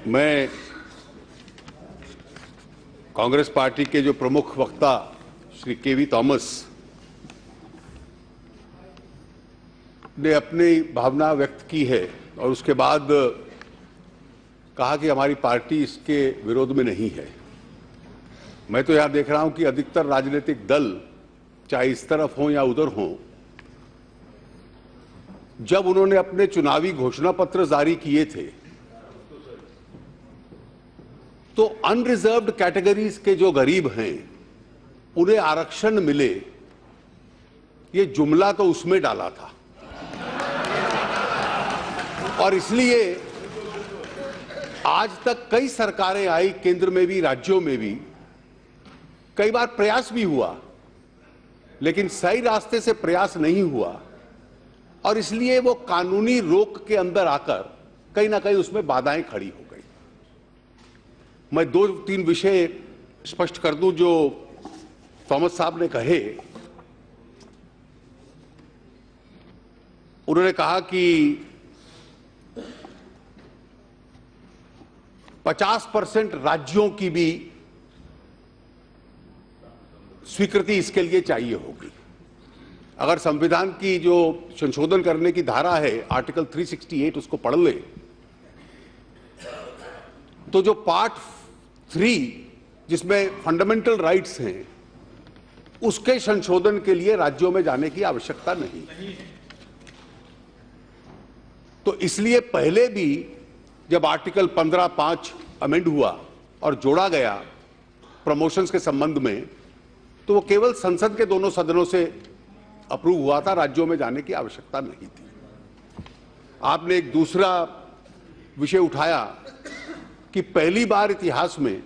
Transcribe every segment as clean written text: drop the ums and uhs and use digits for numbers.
मैं कांग्रेस पार्टी के जो प्रमुख वक्ता श्री केवी थॉमस ने अपनी भावना व्यक्त की है और उसके बाद कहा कि हमारी पार्टी इसके विरोध में नहीं है। मैं तो यहां देख रहा हूं कि अधिकतर राजनीतिक दल चाहे इस तरफ हो या उधर हो, जब उन्होंने अपने चुनावी घोषणा पत्र जारी किए थे तो अनरिजर्व्ड कैटेगरीज के जो गरीब हैं उन्हें आरक्षण मिले, ये जुमला तो उसमें डाला था। और इसलिए आज तक कई सरकारें आई, केंद्र में भी राज्यों में भी, कई बार प्रयास भी हुआ, लेकिन सही रास्ते से प्रयास नहीं हुआ और इसलिए वो कानूनी रोक के अंदर आकर कहीं ना कहीं उसमें बाधाएं खड़ी हो गई। मैं 2-3 विषय स्पष्ट कर दूं जो थॉमस साहब ने कहे। उन्होंने कहा कि 50% राज्यों की भी स्वीकृति इसके लिए चाहिए होगी। अगर संविधान की जो संशोधन करने की धारा है आर्टिकल 368 उसको पढ़ ले तो जो पार्ट 3 जिसमें फंडामेंटल राइट्स हैं उसके संशोधन के लिए राज्यों में जाने की आवश्यकता नहीं। तो इसलिए पहले भी जब आर्टिकल 15(5) अमेंड हुआ और जोड़ा गया प्रमोशंस के संबंध में, तो वो केवल संसद के दोनों सदनों से अप्रूव हुआ था, राज्यों में जाने की आवश्यकता नहीं थी। आपने एक दूसरा विषय उठाया कि पहली बार इतिहास में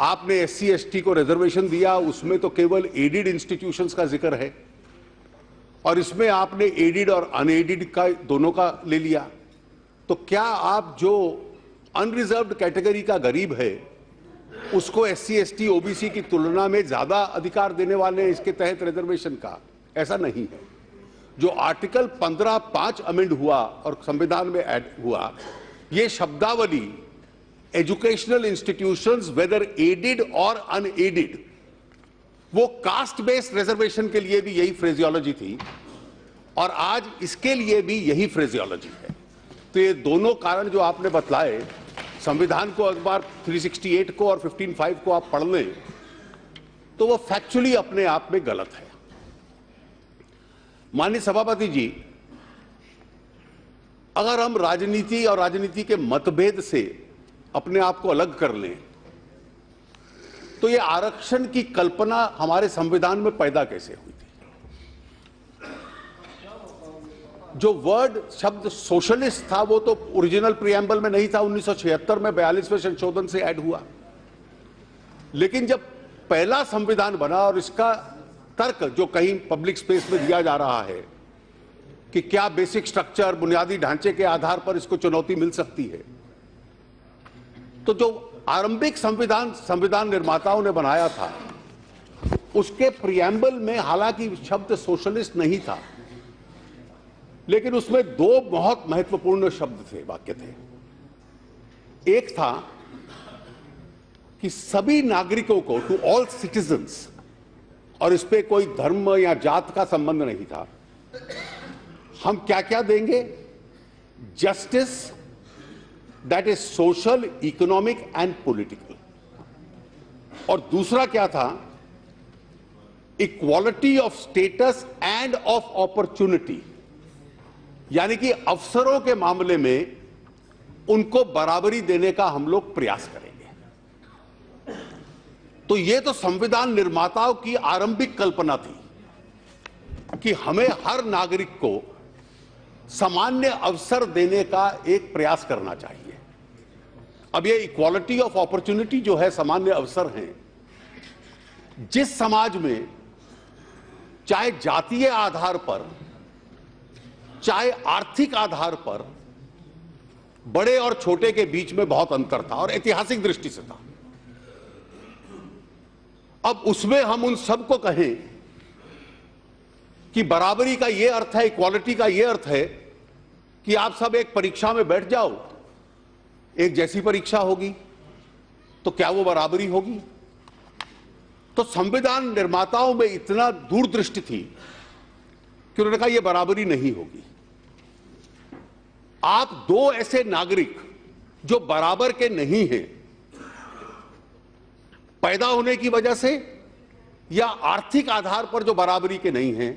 आपने SC ST को रिजर्वेशन दिया, उसमें तो केवल एडिड इंस्टीट्यूशंस का जिक्र है और इसमें आपने एडिड और अनएडिड का दोनों का ले लिया। तो क्या आप जो अनरिजर्व्ड कैटेगरी का गरीब है उसको SC ST OBC की तुलना में ज्यादा अधिकार देने वाले हैं इसके तहत रिजर्वेशन का? ऐसा नहीं है। जो आर्टिकल 15(5) अमेंड हुआ और संविधान में ऐड हुआ, ये शब्दावली एजुकेशनल इंस्टीट्यूशंस वेदर एडिड और अनएडिड, वो कास्ट बेस्ड रिजर्वेशन के लिए भी यही फ्रेजियोलॉजी थी और आज इसके लिए भी यही फ्रेजियोलॉजी है। तो ये दोनों कारण जो आपने बतलाए, संविधान को अखबार 368 को और 15(5) को आप पढ़ लें तो वो फैक्चुअली अपने आप में गलत है। माननीय सभापति जी, अगर हम राजनीति और राजनीति के मतभेद से अपने आप को अलग कर लें तो ये आरक्षण की कल्पना हमारे संविधान में पैदा कैसे हुई थी? जो वर्ड शब्द सोशलिस्ट था वो तो ओरिजिनल प्रियम्बल में नहीं था, 1976 में 42वें संशोधन से ऐड हुआ। लेकिन जब पहला संविधान बना और इसका तर्क जो कहीं पब्लिक स्पेस में दिया जा रहा है कि क्या बेसिक स्ट्रक्चर, बुनियादी ढांचे के आधार पर इसको चुनौती मिल सकती है, तो जो आरंभिक संविधान निर्माताओं ने बनाया था उसके प्रियम्बल में हालांकि शब्द सोशलिस्ट नहीं था, लेकिन उसमें 2 बहुत महत्वपूर्ण शब्द थे, वाक्य थे। एक था कि सभी नागरिकों को, टू ऑल सिटीजन्स, और इस पे कोई धर्म या जात का संबंध नहीं था, हम क्या क्या देंगे? Justice that is social, economic and political. और दूसरा क्या था? Equality of status end of opportunity, यानी कि अवसरों के मामले में उनको बराबरी देने का हम लोग प्रयास करेंगे। तो यह तो संविधान निर्माताओं की आरंभिक कल्पना थी कि हमें हर नागरिक को सामान्य अवसर देने का एक प्रयास करना चाहिए। अब ये इक्वालिटी ऑफ अपॉर्चुनिटी जो है, सामान्य अवसर हैं, जिस समाज में चाहे जातीय आधार पर चाहे आर्थिक आधार पर बड़े और छोटे के बीच में बहुत अंतर था और ऐतिहासिक दृष्टि से था, अब उसमें हम उन सबको कहें कि बराबरी का यह अर्थ है, इक्वालिटी का यह अर्थ है कि आप सब एक परीक्षा में बैठ जाओ, एक जैसी परीक्षा होगी, तो क्या वो बराबरी होगी? तो संविधान निर्माताओं में इतना दूरदृष्टि थी कि उन्होंने कहा यह बराबरी नहीं होगी। आप दो ऐसे नागरिक जो बराबर के नहीं हैं, पैदा होने की वजह से या आर्थिक आधार पर जो बराबरी के नहीं हैं,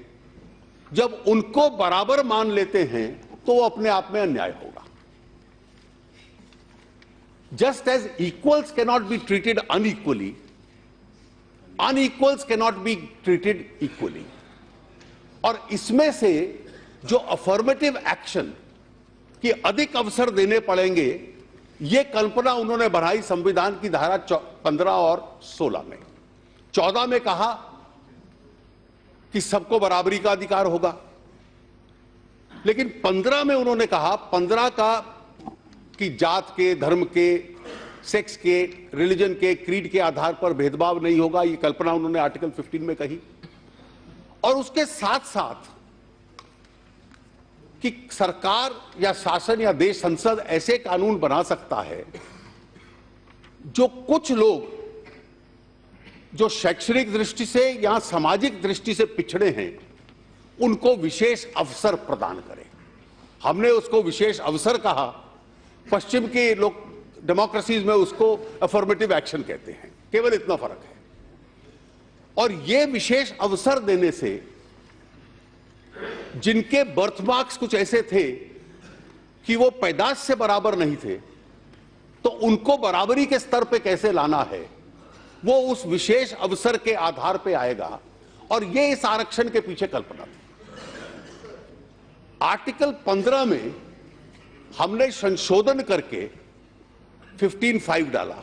जब उनको बराबर मान लेते हैं तो वो अपने आप में अन्याय होगा। Just as equals cannot be treated unequally, unequals cannot be treated equally. और इसमें से जो अफर्मेटिव एक्शन कि अधिक अवसर देने पड़ेंगे, यह कल्पना उन्होंने बनाई संविधान की धारा 15 और 16 में। 14 में कहा कि सबको बराबरी का अधिकार होगा, लेकिन 15 में उन्होंने कहा 15 का कि जात के, धर्म के, सेक्स के, रिलीजन के, क्रीड के आधार पर भेदभाव नहीं होगा। यह कल्पना उन्होंने आर्टिकल 15 में कही। और उसके साथ साथ कि सरकार या शासन या देश संसद ऐसे कानून बना सकता है जो कुछ लोग जो शैक्षणिक दृष्टि से या सामाजिक दृष्टि से पिछड़े हैं, उनको विशेष अवसर प्रदान करे। हमने उसको विशेष अवसर कहा, पश्चिम के लोग डेमोक्रेसीज में उसको अफर्मेटिव एक्शन कहते हैं। केवल इतना फर्क है। और यह विशेष अवसर देने से जिनके बर्थमार्क्स कुछ ऐसे थे कि वो पैदाश से बराबर नहीं थे, तो उनको बराबरी के स्तर पे कैसे लाना है, वो उस विशेष अवसर के आधार पे आएगा। और ये इस आरक्षण के पीछे कल्पना थी। आर्टिकल 15 में हमने संशोधन करके 15(5) डाला,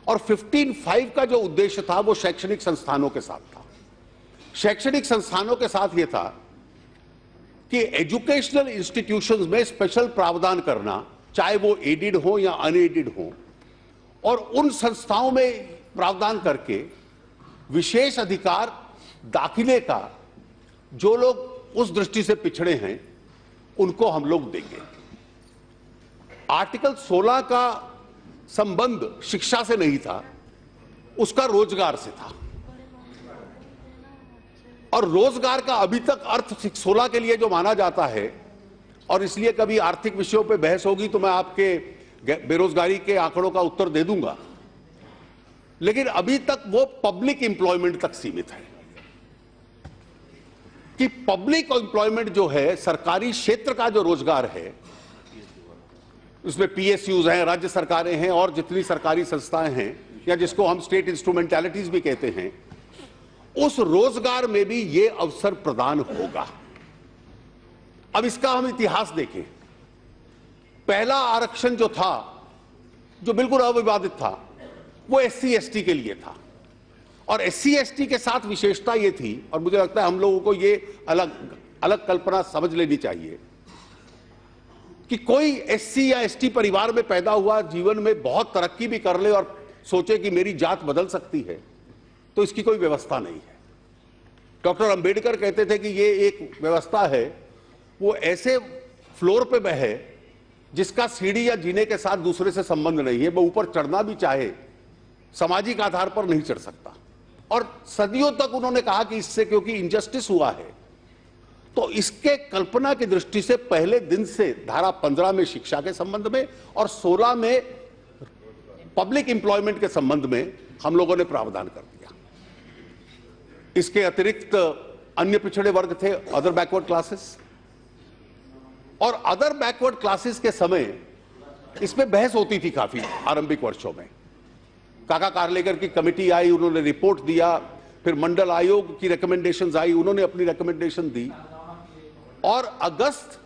और 15(5) का जो उद्देश्य था वो शैक्षणिक संस्थानों के साथ था। शैक्षणिक संस्थानों के साथ ये था कि एजुकेशनल इंस्टीट्यूशंस में स्पेशल प्रावधान करना, चाहे वो एडेड हो या अनएडेड हो, और उन संस्थाओं में प्रावधान करके विशेष अधिकार दाखिले का जो लोग उस दृष्टि से पिछड़े हैं उनको हम लोग देंगे। आर्टिकल 16 का संबंध शिक्षा से नहीं था, उसका रोजगार से था। और रोजगार का अभी तक अर्थ 16 के लिए जो माना जाता है, और इसलिए कभी आर्थिक विषयों पे बहस होगी तो मैं आपके बेरोजगारी के आंकड़ों का उत्तर दे दूंगा, लेकिन अभी तक वो पब्लिक एम्प्लॉयमेंट तक सीमित है। कि पब्लिक एम्प्लॉयमेंट जो है, सरकारी क्षेत्र का जो रोजगार है, उसमें पीएसयूज हैं, राज्य सरकारें हैं, और जितनी सरकारी संस्थाएं हैं, या जिसको हम स्टेट इंस्ट्रूमेंटैलिटीज भी कहते हैं, उस रोजगार में भी ये अवसर प्रदान होगा। अब इसका हम इतिहास देखें। पहला आरक्षण जो था, जो बिल्कुल अविवादित था, वो एससी एसटी के लिए था। और एससी एसटी के साथ विशेषता ये थी, और मुझे लगता है हम लोगों को ये अलग अलग कल्पना समझ लेनी चाहिए, कि कोई एससी या एसटी परिवार में पैदा हुआ, जीवन में बहुत तरक्की भी कर ले और सोचे कि मेरी जात बदल सकती है, तो इसकी कोई व्यवस्था नहीं है। डॉक्टर अंबेडकर कहते थे कि ये एक व्यवस्था है, वो ऐसे फ्लोर पे बहे जिसका सीढ़ी या जीने के साथ दूसरे से संबंध नहीं है, वो ऊपर चढ़ना भी चाहे सामाजिक आधार पर नहीं चढ़ सकता। और सदियों तक उन्होंने कहा कि इससे क्योंकि इनजस्टिस हुआ है, तो इसके कल्पना की दृष्टि से पहले दिन से धारा 15 में शिक्षा के संबंध में और 16 में पब्लिक एम्प्लॉयमेंट के संबंध में हम लोगों ने प्रावधान कर दिया। इसके अतिरिक्त अन्य पिछड़े वर्ग थे, अदर बैकवर्ड क्लासेस। और अदर बैकवर्ड क्लासेस के समय इसमें बहस होती थी काफी आरंभिक वर्षों में। काका कार्लेकर की कमेटी आई, उन्होंने रिपोर्ट दिया, फिर मंडल आयोग की रिकमेंडेशंस आई, उन्होंने अपनी रिकमेंडेशन दी, और अगस्त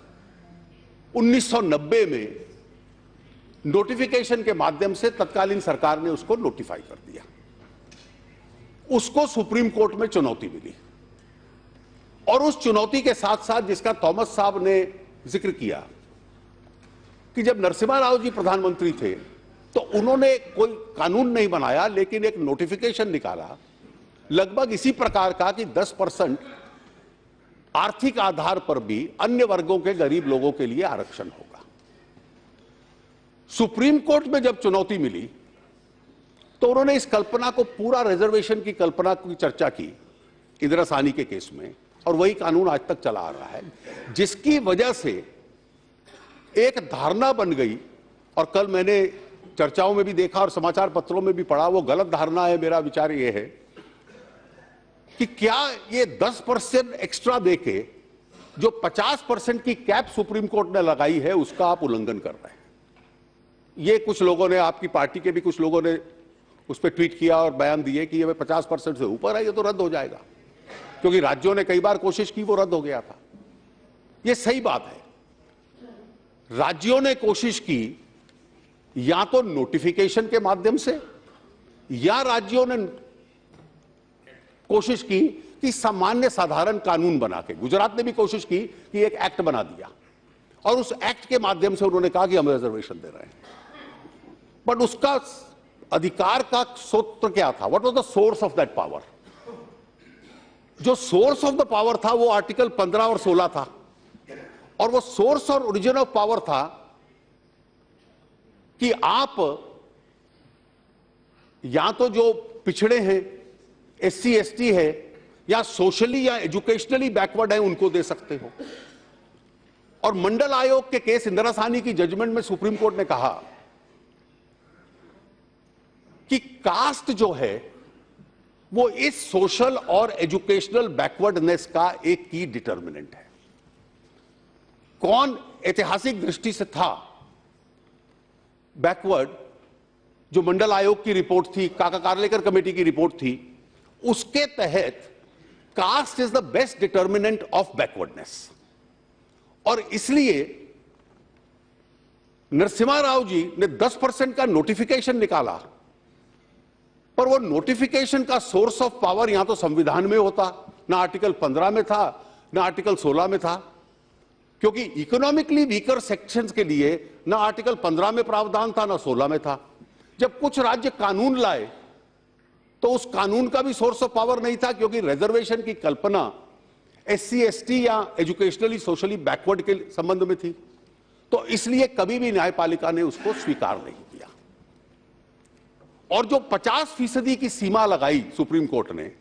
1990 में नोटिफिकेशन के माध्यम से तत्कालीन सरकार ने उसको नोटिफाई कर दिया। उसको सुप्रीम कोर्ट में चुनौती मिली, और उस चुनौती के साथ साथ जिसका थॉमस साहब ने जिक्र किया कि जब नरसिम्हा राव जी प्रधानमंत्री थे तो उन्होंने कोई कानून नहीं बनाया, लेकिन एक नोटिफिकेशन निकाला लगभग इसी प्रकार का कि 10% आर्थिक आधार पर भी अन्य वर्गों के गरीब लोगों के लिए आरक्षण होगा। सुप्रीम कोर्ट में जब चुनौती मिली तो उन्होंने इस कल्पना को, पूरा रिजर्वेशन की कल्पना की चर्चा की इंदिरा साहनी के केस में, और वही कानून आज तक चला आ रहा है, जिसकी वजह से एक धारणा बन गई। और कल मैंने चर्चाओं में भी देखा और समाचार पत्रों में भी पढ़ा, वो गलत धारणा है। मेरा विचार ये है कि क्या ये 10% एक्स्ट्रा देके जो 50% की कैप सुप्रीम कोर्ट ने लगाई है उसका आप उल्लंघन कर रहे हैं। ये कुछ लोगों ने, आपकी पार्टी के भी कुछ लोगों ने उस पर ट्वीट किया और बयान दिए कि ये 50% से ऊपर है, ये तो रद्द हो जाएगा, क्योंकि राज्यों ने कई बार कोशिश की, वो रद्द हो गया था। ये सही बात है, राज्यों ने कोशिश की या तो नोटिफिकेशन के माध्यम से, या राज्यों ने कोशिश की कि सामान्य साधारण कानून बना के, गुजरात ने भी कोशिश की कि एक एक्ट बना दिया और उस एक्ट के माध्यम से उन्होंने कहा कि हम रिजर्वेशन दे रहे हैं। बट उसका अधिकार का सूत्र क्या था? What was the source of that power? जो सोर्स ऑफ द पावर था वो आर्टिकल 15 और 16 था, और वो सोर्स और ओरिजिन ऑफ पावर था कि आप या तो जो पिछड़े हैं, एससी एसटी है, या सोशली या एजुकेशनली बैकवर्ड है, उनको दे सकते हो। और मंडल आयोग के केस, इंदिरा साहनी की जजमेंट में सुप्रीम कोर्ट ने कहा कि कास्ट जो है वो इस सोशल और एजुकेशनल बैकवर्डनेस का एक की डिटर्मिनेंट है। कौन ऐतिहासिक दृष्टि से था बैकवर्ड? जो मंडल आयोग की रिपोर्ट थी, काका कार्लेकर कमेटी की रिपोर्ट थी, उसके तहत caste is the best determinant of backwardness. और इसलिए नरसिम्हा राव जी ने 10% का नोटिफिकेशन निकाला, पर वो नोटिफिकेशन का सोर्स ऑफ पावर यहां तो संविधान में होता, ना आर्टिकल 15 में था, ना आर्टिकल 16 में था, क्योंकि इकोनॉमिकली वीकर सेक्शंस के लिए ना आर्टिकल 15 में प्रावधान था, ना 16 में था। जब कुछ राज्य कानून लाए तो उस कानून का भी सोर्स ऑफ पावर नहीं था, क्योंकि रिजर्वेशन की कल्पना एससी एसटी या एजुकेशनली सोशली बैकवर्ड के संबंध में थी। तो इसलिए कभी भी न्यायपालिका ने उसको स्वीकार नहीं किया। और जो 50% की सीमा लगाई सुप्रीम कोर्ट ने,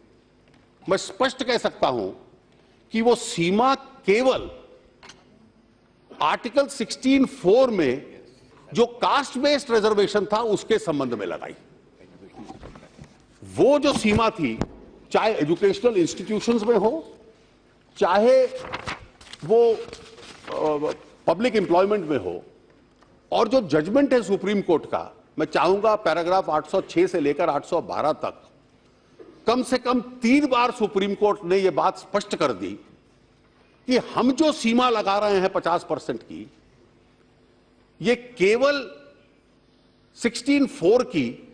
मैं स्पष्ट कह सकता हूं कि वो सीमा केवल आर्टिकल 16(4) में जो कास्ट बेस्ड रिजर्वेशन था उसके संबंध में लगाई। वो जो सीमा थी, चाहे एजुकेशनल इंस्टीट्यूशंस में हो, चाहे वो पब्लिक एम्प्लॉयमेंट में हो, और जो जजमेंट है सुप्रीम कोर्ट का, मैं चाहूंगा पैराग्राफ 806 से लेकर 812 तक कम से कम 3 बार सुप्रीम कोर्ट ने यह बात स्पष्ट कर दी कि हम जो सीमा लगा रहे हैं 50% की, ये केवल 16(4) की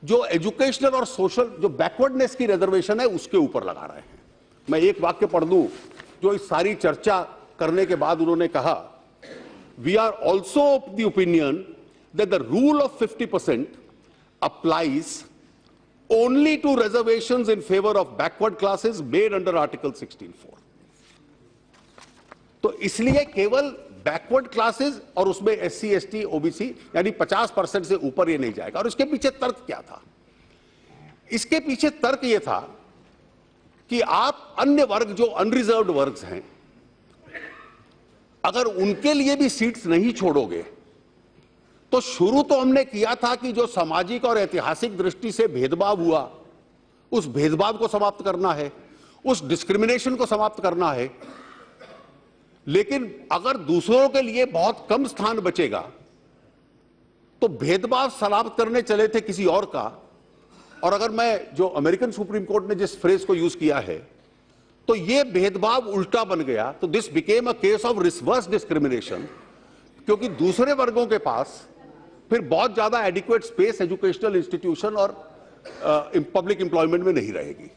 जो एजुकेशनल और सोशल जो बैकवर्डनेस की रिजर्वेशन है उसके ऊपर लगा रहे हैं। मैं एक वाक्य पढ़ दूं जो इस सारी चर्चा करने के बाद उन्होंने कहा, we are also of the opinion that the rule of 50% applies only to reservations in favour of backward classes made under article 16(4). तो इसलिए केवल बैकवर्ड क्लासेस और उसमें एससी एसटी ओबीसी यानी 50% से ऊपर ये नहीं जाएगा। और इसके पीछे तर्क क्या था? इसके पीछे तर्क ये था कि आप अन्य वर्ग जो अनरिजर्व्ड वर्ग हैं, अगर उनके लिए भी सीट्स नहीं छोड़ोगे, तो शुरू तो हमने किया था कि जो सामाजिक और ऐतिहासिक दृष्टि से भेदभाव हुआ, उस भेदभाव को समाप्त करना है, उस डिस्क्रिमिनेशन को समाप्त करना है। लेकिन अगर दूसरों के लिए बहुत कम स्थान बचेगा, तो भेदभाव समाप्त करने चले थे किसी और का। और अगर मैं, जो अमेरिकन सुप्रीम कोर्ट ने जिस फ्रेज को यूज किया है, तो यह भेदभाव उल्टा बन गया। तो this became a case of reverse discrimination, क्योंकि दूसरे वर्गों के पास फिर बहुत ज्यादा एडिक्वेट स्पेस एजुकेशनल इंस्टीट्यूशन और पब्लिक एम्प्लॉयमेंट में नहीं रहेगी।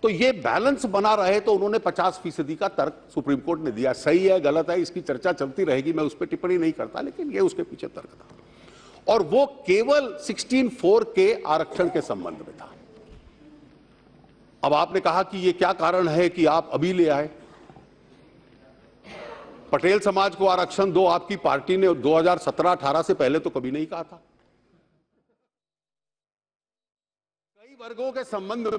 तो ये बैलेंस बना रहे, तो उन्होंने 50% का तर्क सुप्रीम कोर्ट ने दिया। सही है, गलत है, इसकी चर्चा चलती रहेगी, मैं उस पर टिप्पणी नहीं करता, लेकिन ये उसके पीछे तर्क था। और वो केवल 16(4) के आरक्षण के संबंध में था। अब आपने कहा कि ये क्या कारण है कि आप अभी ले आए? पटेल समाज को आरक्षण दो, आपकी पार्टी ने 2017-18 से पहले तो कभी नहीं कहा था। कई वर्गों के संबंध में